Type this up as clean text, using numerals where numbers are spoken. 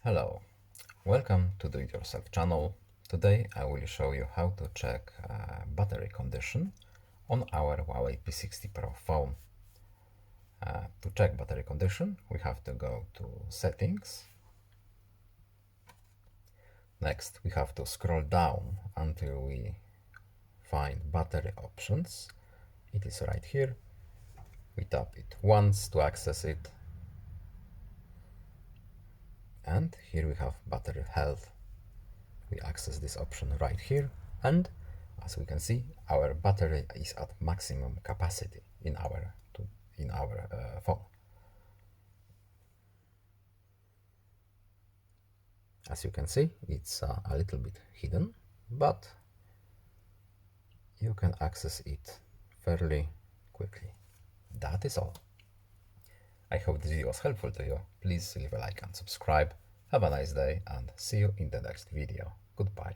Hello, welcome to Do It Yourself channel. Today I will show you how to check battery condition on our Huawei P60 Pro phone. To check battery condition, we have to go to settings. Next, we have to scroll down until we find battery options. It is right here. We tap it once to access it. And here we have battery health. We access this option right here, and as we can see, our battery is at maximum capacity in our phone. As you can see, it's a little bit hidden, but you can access it fairly quickly. That is all. I hope this video was helpful to you. Please leave a like and subscribe. Have a nice day and see you in the next video. Goodbye.